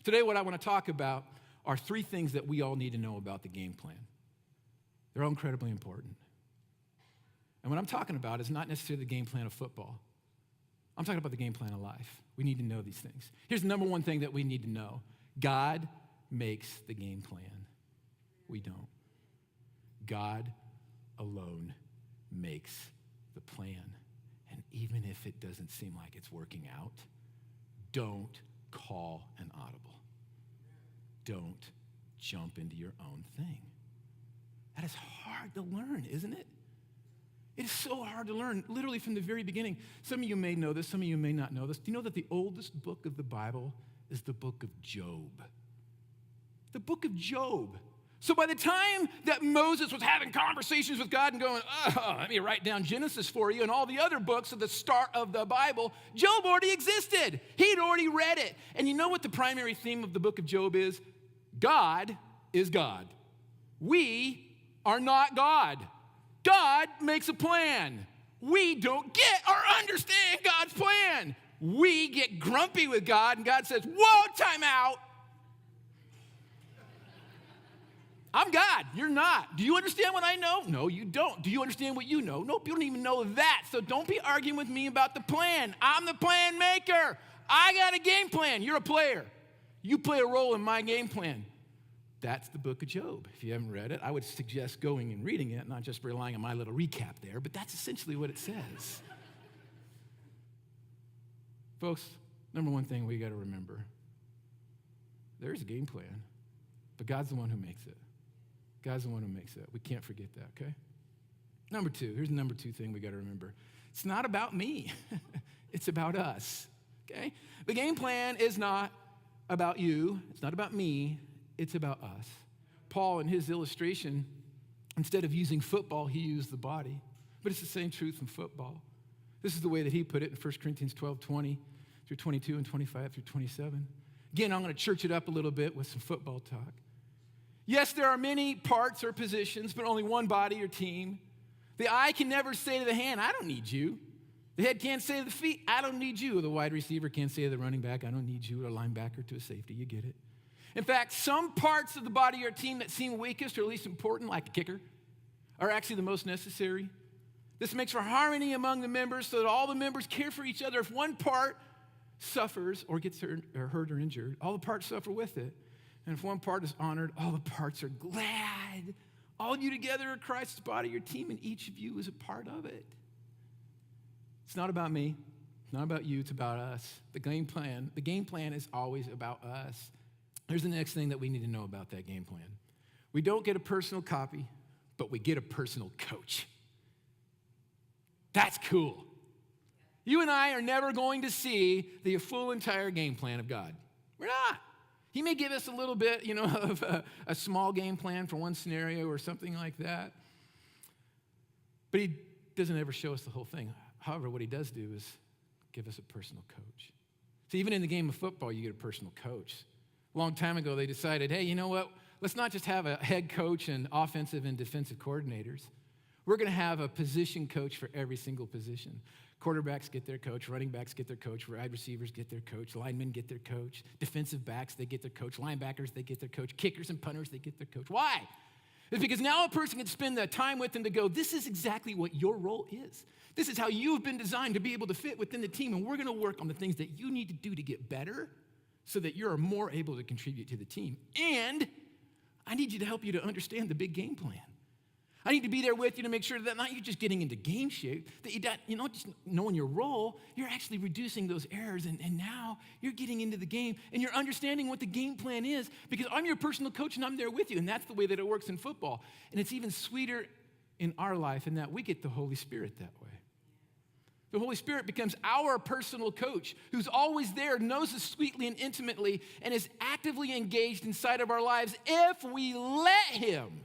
Today, what I want to talk about are three things that we all need to know about the game plan. They're all incredibly important. And what I'm talking about is not necessarily the game plan of football. I'm talking about the game plan of life. We need to know these things. Here's the number one thing that we need to know. God makes the game plan. We don't. God alone makes the plan. And even if it doesn't seem like it's working out, don't call an audible. Don't jump into your own thing. That is hard to learn, isn't it? It is so hard to learn, literally from the very beginning. Some of you may know this, some of you may not know this. Do you know that the oldest book of the Bible is the book of Job? The book of Job. So by the time that Moses was having conversations with God and going, let me write down Genesis for you and all the other books at the start of the Bible, Job already existed. He'd already read it. And you know what the primary theme of the book of Job is? God is God. We are not God. God makes a plan. We don't get or understand God's plan. We get grumpy with God, and God says, whoa, time out. I'm God, you're not. Do you understand what I know? No, you don't. Do you understand what you know? Nope, you don't even know that. So don't be arguing with me about the plan. I'm the plan maker. I got a game plan. You're a player. You play a role in my game plan. That's the book of Job. If you haven't read it, I would suggest going and reading it, not just relying on my little recap there, but that's essentially what it says. Folks, number one thing we got to remember, there's a game plan, but God's the one who makes it. God's the one who makes it. We can't forget that, okay? Number two, here's the number two thing we got to remember. It's not about me. It's about us, okay? The game plan is not about you. It's not about me. It's about us. Paul, in his illustration, instead of using football, he used the body. But it's the same truth in football. This is the way that he put it in 1 Corinthians 12:20 through 22 and 25 through 27. Again, I'm going to church it up a little bit with some football talk. Yes, there are many parts or positions, but only one body or team. The eye can never say to the hand, I don't need you. The head can't say to the feet, I don't need you. Or the wide receiver can't say to the running back, I don't need you. Or a linebacker to a safety, you get it. In fact, some parts of the body or team that seem weakest or least important, like the kicker, are actually the most necessary. This makes for harmony among the members so that all the members care for each other. If one part suffers or gets hurt or injured, all the parts suffer with it. And if one part is honored, all the parts are glad. All of you together are Christ's body, your team, and each of you is a part of it. It's not about me. It's not about you. It's about us. The game plan is always about us. Here's the next thing that we need to know about that game plan. We don't get a personal copy, but we get a personal coach. That's cool. You and I are never going to see the full entire game plan of God. We're not. He may give us a little bit, of a small game plan for one scenario or something like that. But he doesn't ever show us the whole thing. However, what he does do is give us a personal coach. So even in the game of football, you get a personal coach. A long time ago, they decided, hey, you know what? Let's not just have a head coach and offensive and defensive coordinators. We're going to have a position coach for every single position. Quarterbacks get their coach, running backs get their coach, wide receivers get their coach, linemen get their coach, defensive backs, they get their coach, linebackers, they get their coach, kickers and punters, they get their coach. Why? It's because now a person can spend the time with them to go, this is exactly what your role is. This is how you've been designed to be able to fit within the team, and we're going to work on the things that you need to do to get better so that you're more able to contribute to the team. And I need you to help you to understand the big game plan. I need to be there with you to make sure that not you're just getting into game shape, that you're not just knowing your role, you're actually reducing those errors, and now you're getting into the game, and you're understanding what the game plan is, because I'm your personal coach, and I'm there with you, and that's the way that it works in football. And it's even sweeter in our life in that we get the Holy Spirit that way. The Holy Spirit becomes our personal coach who's always there, knows us sweetly and intimately, and is actively engaged inside of our lives if we let him.